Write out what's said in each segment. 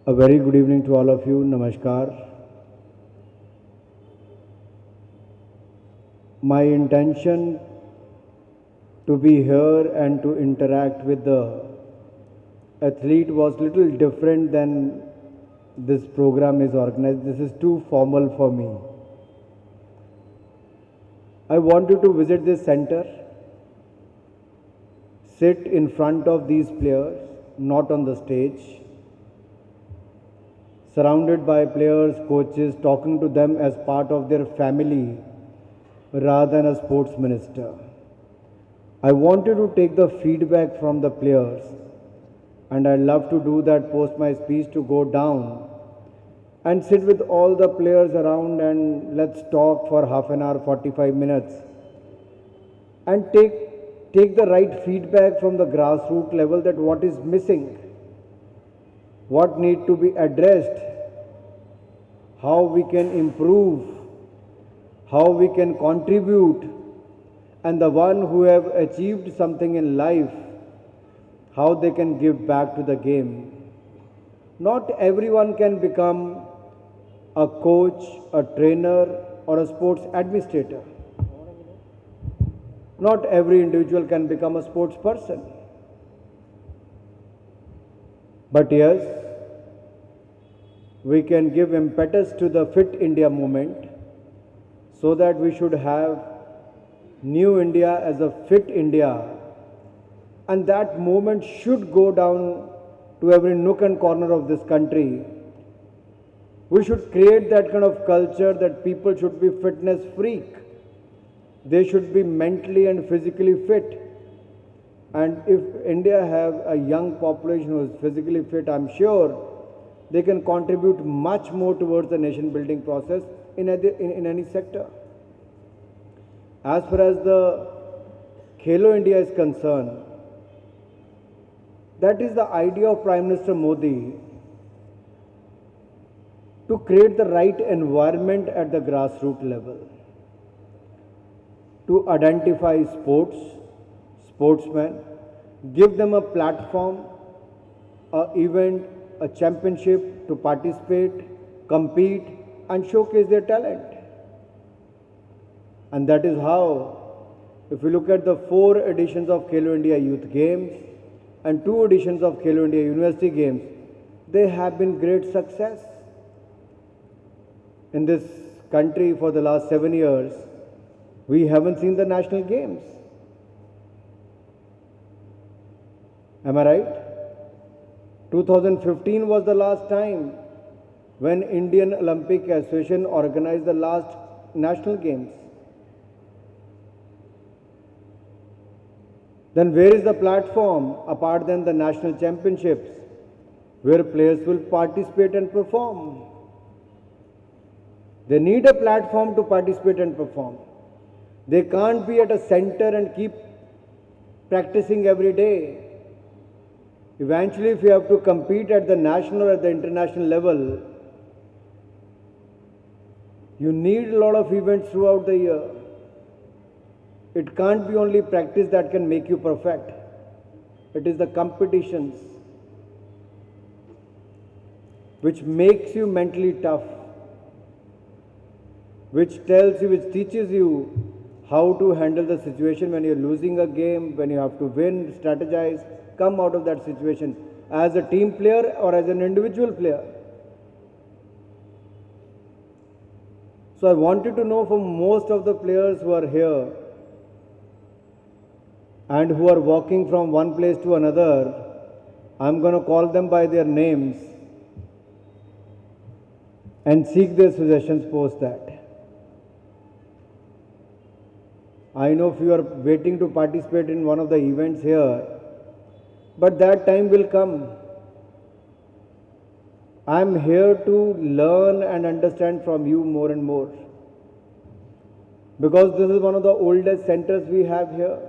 A very good evening to all of you. Namaskar. My intention to be here and to interact with the athlete was little different than this program is organized. This is too formal for me. I wanted to visit this center, sit in front of these players, not on the stage, surrounded by players, coaches, talking to them as part of their family rather than a sports minister. I wanted to take the feedback from the players, and I love to do that post my speech, to go down and sit with all the players around and let's talk for half an hour, 45 minutes, and take the right feedback from the grassroots level, that what is missing, what need to be addressed, how we can improve, how we can contribute, and the one who have achieved something in life, how they can give back to the game. Not everyone can become a coach, a trainer, or a sports administrator. Not every individual can become a sports person. But yes, we can give impetus to the Fit India movement, so that we should have New India as a Fit India, and that movement should go down to every nook and corner of this country. We should create that kind of culture that people should be fitness freak. They should be mentally and physically fit. And if India have a young population who is physically fit, I'm sure they can contribute much more towards the nation building process in any sector. As far as the Khelo India is concerned, that is the idea of Prime Minister Modi, to create the right environment at the grassroots level, to identify sportsmen, give them a platform, an event, a championship to participate, compete, and showcase their talent. And that is how, if you look at the 4 editions of Khelo India Youth Games and 2 editions of Khelo India University Games, they have been great success. In this country for the last 7 years, we haven't seen the national games. Am I right? 2015 was the last time when Indian Olympic Association organized the last national games. Then where is the platform apart than the national championships, where players will participate and perform? They need a platform to participate and perform. They can't be at a center and keep practicing every day. Eventually, if you have to compete at the national or at the international level, you need a lot of events throughout the year. It can't be only practice that can make you perfect. It is the competitions which makes you mentally tough, which tells you, which teaches you how to handle the situation when you're losing a game, when you have to win, strategize, come out of that situation as a team player or as an individual player. So I wanted to know from most of the players who are here and who are walking from one place to another, I'm going to call them by their names and seek their suggestions post that. I know if you are waiting to participate in one of the events here, but that time will come. I am here to learn and understand from you more and more, because this is one of the oldest centers we have here.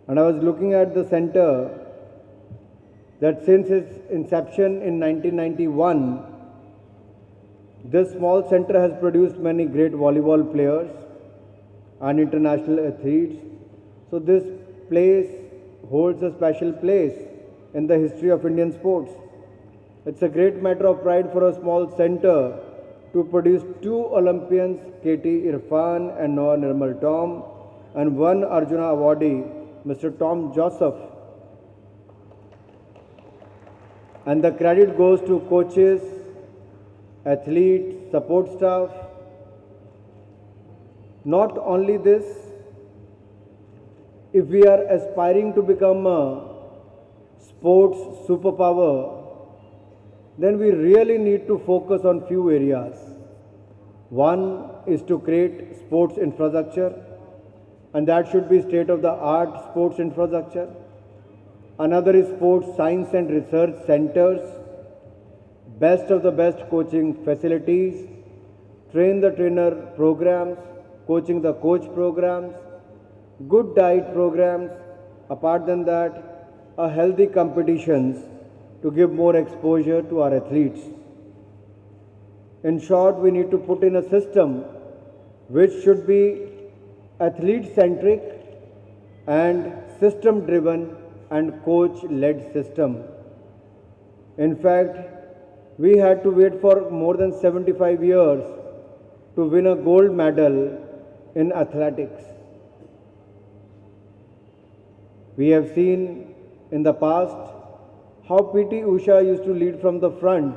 And I was looking at the center, that since its inception in 1991, this small center has produced many great volleyball players and international athletes. So this place holds a special place in the history of Indian sports. It's a great matter of pride for a small center to produce two Olympians, KT Irfan and Noah Nirmal Tom, and one Arjuna awardee, Mr. Tom Joseph. And the credit goes to coaches, athletes, support staff. Not only this, if we are aspiring to become a sports superpower, then we really need to focus on few areas. One is to create sports infrastructure, and that should be state-of-the-art sports infrastructure. Another is sports science and research centers, best of the best coaching facilities, train the trainer programs, coaching the coach programs, good diet programs. Apart than that, a healthy competitions to give more exposure to our athletes. In short, we need to put in a system which should be athlete-centric and system-driven and coach-led system. In fact, we had to wait for more than 75 years to win a gold medal in athletics. We have seen in the past how PT Usha used to lead from the front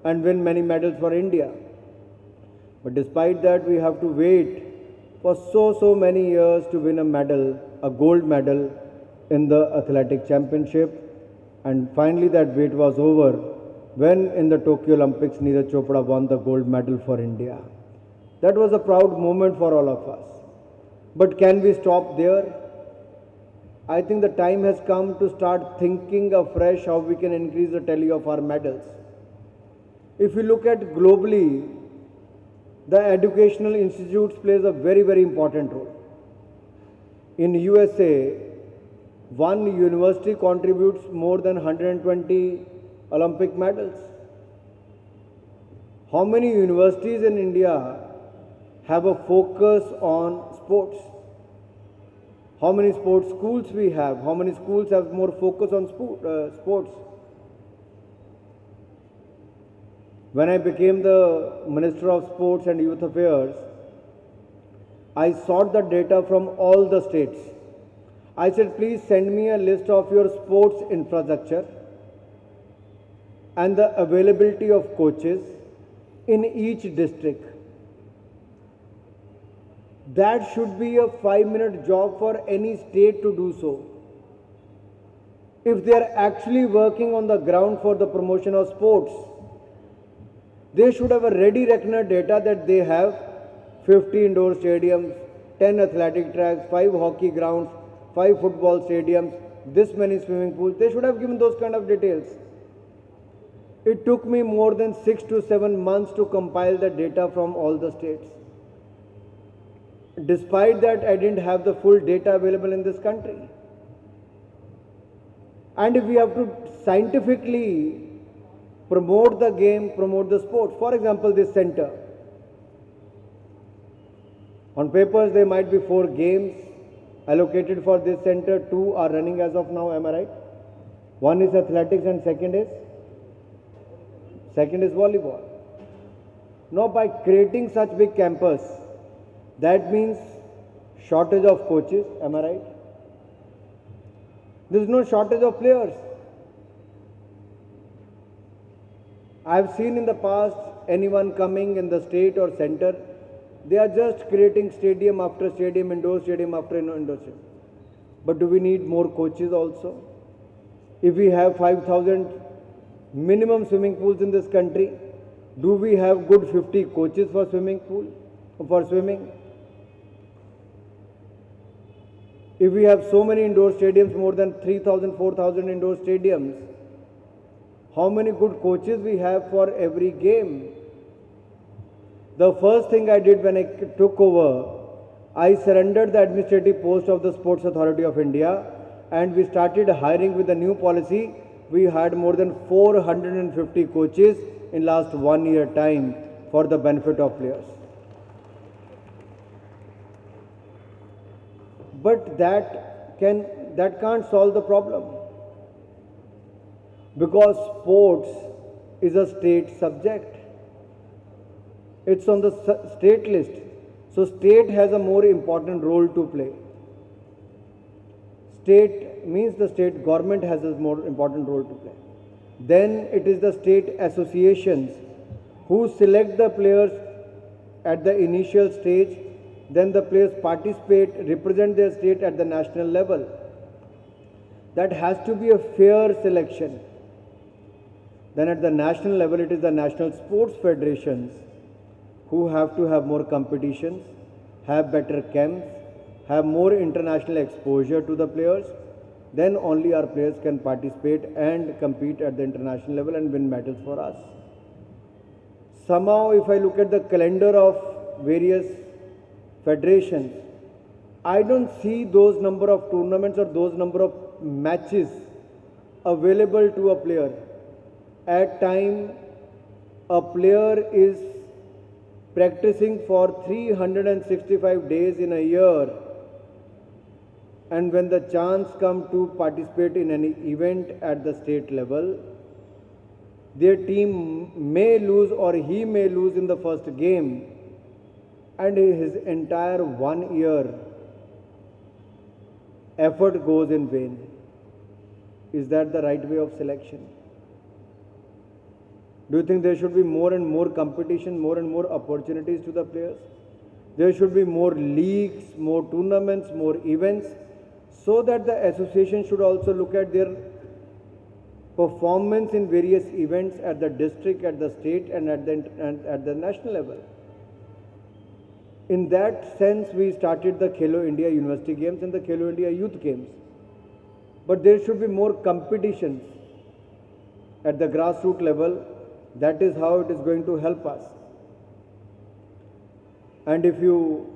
and win many medals for India. But despite that, we have to wait for so many years to win a medal, a gold medal in the athletic championship. And finally that wait was over when in the Tokyo Olympics Neeraj Chopra won the gold medal for India. That was a proud moment for all of us. But can we stop there? I think the time has come to start thinking afresh how we can increase the tally of our medals. If you look at globally, the educational institutes plays a very important role. In USA, one university contributes more than 120 Olympic medals. How many universities in India have a focus on sports? How many sports schools we have? How many schools have more focus on sports? When I became the Minister of Sports and Youth Affairs, I sought the data from all the states. I said, please send me a list of your sports infrastructure and the availability of coaches in each district. That should be a 5-minute job for any state to do so. If they are actually working on the ground for the promotion of sports, they should have a ready reckoner data that they have 50 indoor stadiums, 10 athletic tracks, 5 hockey grounds, 5 football stadiums, this many swimming pools. They should have given those kind of details. It took me more than 6 to 7 months to compile the data from all the states. Despite that, I didn't have the full data available in this country. And if we have to scientifically promote the game, promote the sport, for example, this center. On papers, there might be 4 games allocated for this center. 2 are running as of now, am I right? One is athletics and second is volleyball. Now, by creating such big campus, that means shortage of coaches, am I right? There is no shortage of players. I have seen in the past anyone coming in the state or center, they are just creating stadium after stadium, indoor stadium after indoor stadium. But do we need more coaches also? If we have 5,000 minimum swimming pools in this country, do we have good 50 coaches for swimming? If we have so many indoor stadiums, more than 3,000, 4,000 indoor stadiums, how many good coaches we have for every game? The first thing I did when I took over, I surrendered the administrative post of the Sports Authority of India and we started hiring with the new policy. We hired more than 450 coaches in last 1 year time for the benefit of players. But that can't solve the problem, because sports is a state subject. It's on the state list. So state has a more important role to play. State means the state government has a more important role to play. Then it is the state associations who select the players at the initial stage. Then the players participate, represent their state at the national level. That has to be a fair selection. Then at the national level, it is the national sports federations who have to have more competitions, have better camps, have more international exposure to the players. Then only our players can participate and compete at the international level and win medals for us. Somehow, if I look at the calendar of various federations, I don't see those number of tournaments or those number of matches available to a player. At time, a player is practicing for 365 days in a year, and when the chance comes to participate in any event at the state level, their team may lose or he may lose in the first game, and his entire 1 year effort goes in vain. Is that the right way of selection? Do you think there should be more and more competition, more and more opportunities to the players? There should be more leagues, more tournaments, more events, so that the association should also look at their performance in various events at the district, at the state, and at the national level. In that sense, we started the Khelo India University Games and the Khelo India Youth Games. But there should be more competitions at the grassroots level. That is how it is going to help us. And if you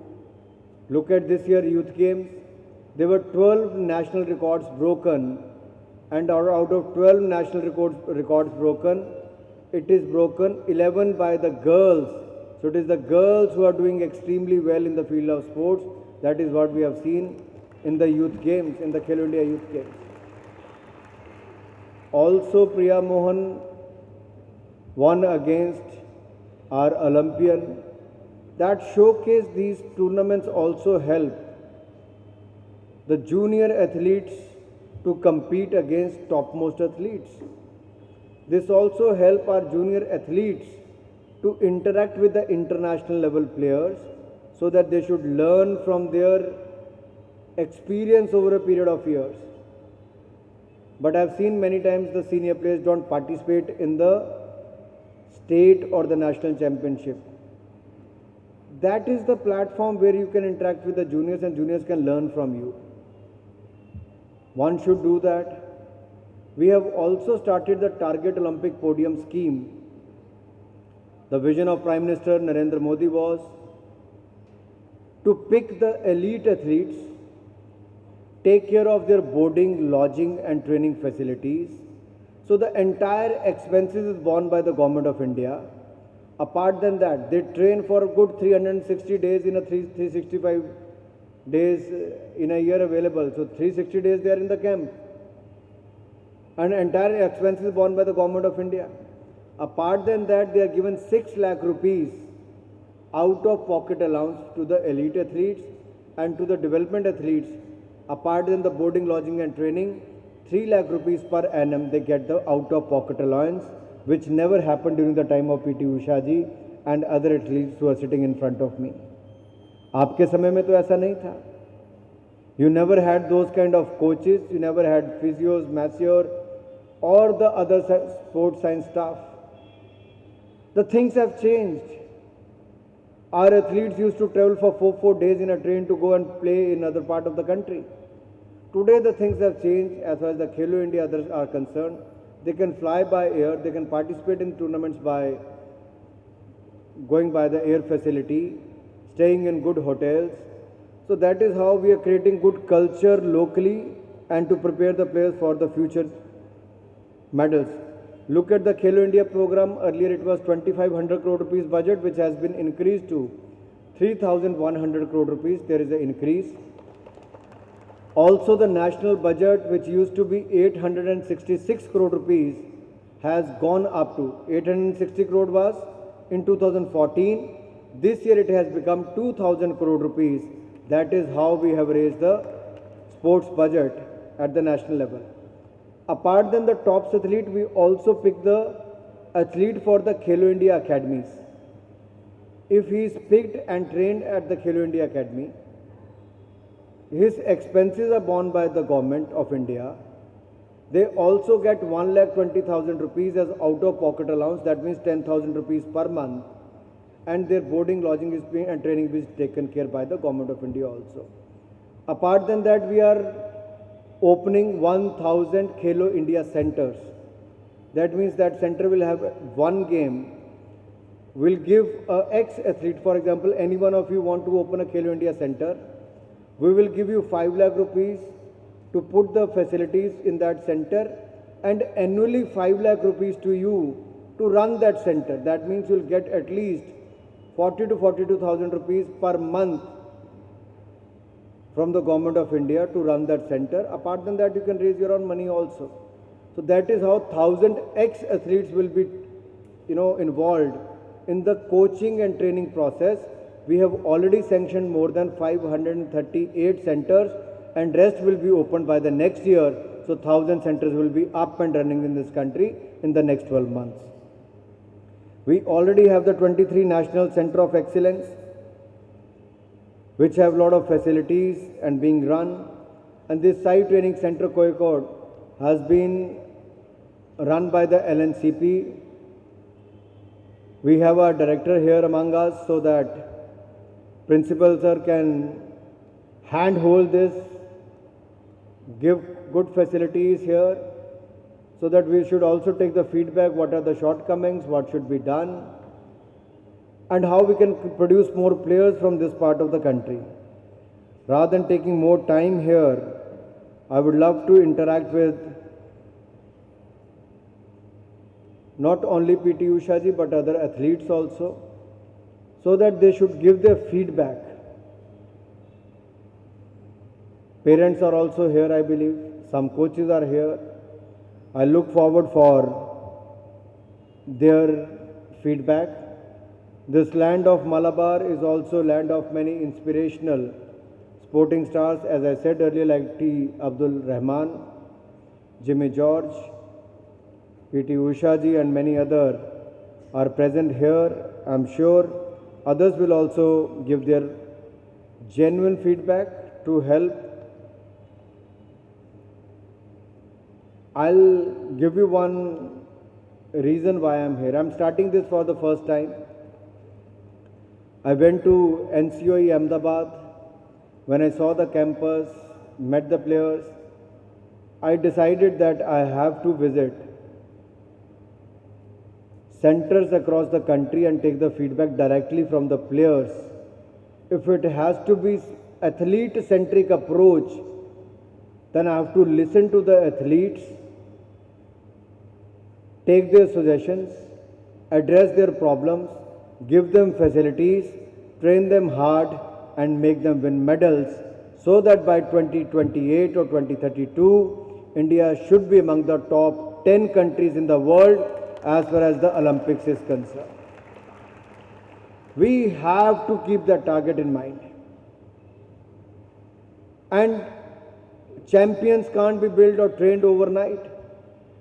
look at this year Youth Games, there were 12 national records broken, and out of 12 national records broken, it is broken 11 by the girls. So it is the girls who are doing extremely well in the field of sports. That is what we have seen in the Youth Games, in the Khelo India Youth Games. Also, Priya Mohan won against our Olympian. That showcase, these tournaments also help the junior athletes to compete against topmost athletes. This also help our junior athletes to interact with the international level players, so that they should learn from their experience over a period of years. But I've seen many times the senior players don't participate in the state or the national championship. That is the platform where you can interact with the juniors and juniors can learn from you. One should do that. We have also started the Target Olympic Podium scheme. The vision of Prime Minister Narendra Modi was to pick the elite athletes, take care of their boarding, lodging and training facilities. So the entire expenses is borne by the Government of India. Apart than that, they train for a good 360 days in a 365 days in a year available. So 360 days they are in the camp. And entire expenses is borne by the Government of India. Apart than that, they are given 6 lakh rupees out of pocket allowance to the elite athletes and to the development athletes. Apart than the boarding, lodging and training, 3 lakh rupees per annum they get the out of pocket allowance, which never happened during the time of PT Usha ji and other athletes who are sitting in front of me. आपके समय में तो ऐसा नहीं था. You never had those kind of coaches, you never had physios, masseur or the other sports science staff. The things have changed. Our athletes used to travel for 4 days in a train to go and play in other part of the country. Today the things have changed as far as the Khelo India others are concerned. They can fly by air, they can participate in tournaments by going by the air facility, staying in good hotels. So that is how we are creating good culture locally and to prepare the players for the future medals. Look at the Khelo India program. Earlier it was 2500 crore rupees budget, which has been increased to 3100 crore rupees. There is an increase. Also the national budget, which used to be 866 crore rupees, has gone up to 860 crore was in 2014. This year it has become 2000 crore rupees. That is how we have raised the sports budget at the national level. Apart than the top athlete, we also pick the athlete for the Khelo India academies. If he is picked and trained at the Khelo India Academy, his expenses are borne by the government of India. They also get 1,20,000 rupees as out-of-pocket allowance. That means 10,000 rupees per month. And their boarding, lodging is being, and training is taken care by the government of India also. Apart than that, we are opening 1,000 Khelo India centers. That means that center will have one game. Will give a ex-athlete, for example, any one of you want to open a Khelo India center, we will give you 5 lakh rupees to put the facilities in that center, and annually 5 lakh rupees to you to run that center. That means you will get at least 40 to 42,000 rupees per month from the government of India to run that center. Apart than that, you can raise your own money also. So that is how 1,000 ex-athletes will be, involved in the coaching and training process. We have already sanctioned more than 538 centers, and rest will be opened by the next year. So 1,000 centers will be up and running in this country in the next 12 months. We already have the 23 National Center of Excellence, which have a lot of facilities and being run. And this SAI Training Center Calicut has been run by the LNCP. We have a director here among us so that principal sir can handhold this, give good facilities here, so that we should also take the feedback, what are the shortcomings, what should be done, and how we can produce more players from this part of the country. Rather than taking more time here, I would love to interact with not only PT Usha ji but other athletes also, so that they should give their feedback. Parents are also here, I believe. Some coaches are here. I look forward for their feedback. This land of Malabar is also land of many inspirational sporting stars, as I said earlier, like T. Abdul Rahman, Jimmy George, PT Usha ji and many others are present here. I am sure others will also give their genuine feedback to help. I'll give you one reason why I am here. I am starting this for the first time. I went to NCOE Ahmedabad. When I saw the campus, met the players, I decided that I have to visit centers across the country and take the feedback directly from the players. If it has to be athlete-centric approach, then I have to listen to the athletes, take their suggestions, address their problems, give them facilities, train them hard and make them win medals, so that by 2028 or 2032, India should be among the top 10 countries in the world as far as the Olympics is concerned. We have to keep that target in mind. And champions can't be built or trained overnight.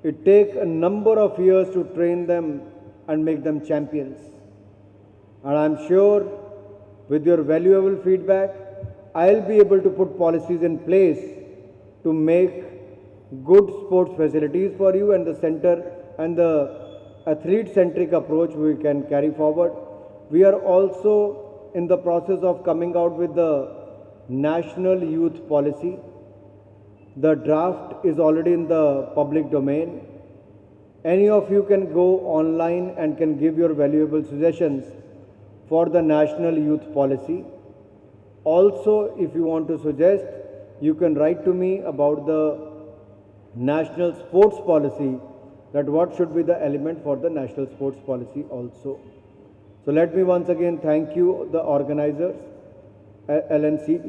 It takes a number of years to train them and make them champions. And I'm sure with your valuable feedback, I'll be able to put policies in place to make good sports facilities for you, and the center and the athlete-centric approach we can carry forward. We are also in the process of coming out with the National Youth Policy. The draft is already in the public domain. Any of you can go online and can give your valuable suggestions for the National Youth Policy. Also, if you want to suggest, you can write to me about the National Sports Policy, that what should be the element for the National Sports Policy also. So let me once again thank you, the organizers, LNCPE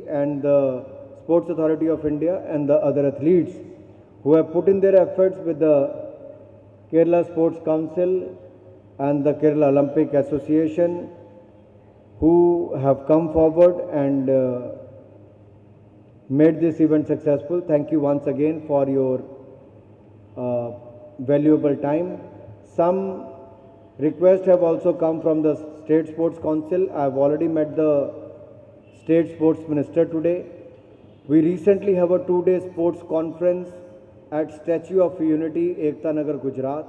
and the Sports Authority of India and the other athletes who have put in their efforts with the Kerala Sports Council and the Kerala Olympic Association, who have come forward and made this event successful. Thank you once again for your valuable time. Some requests have also come from the State Sports Council. I have already met the State Sports Minister today. We recently have a 2-day sports conference at Statue of Unity, Ekta Nagar, Gujarat.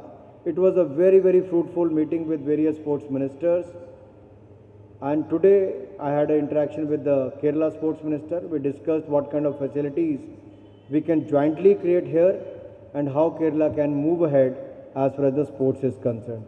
It was a very, very fruitful meeting with various sports ministers. And today I had an interaction with the Kerala Sports Minister. We discussed what kind of facilities we can jointly create here and how Kerala can move ahead as far as the sports is concerned.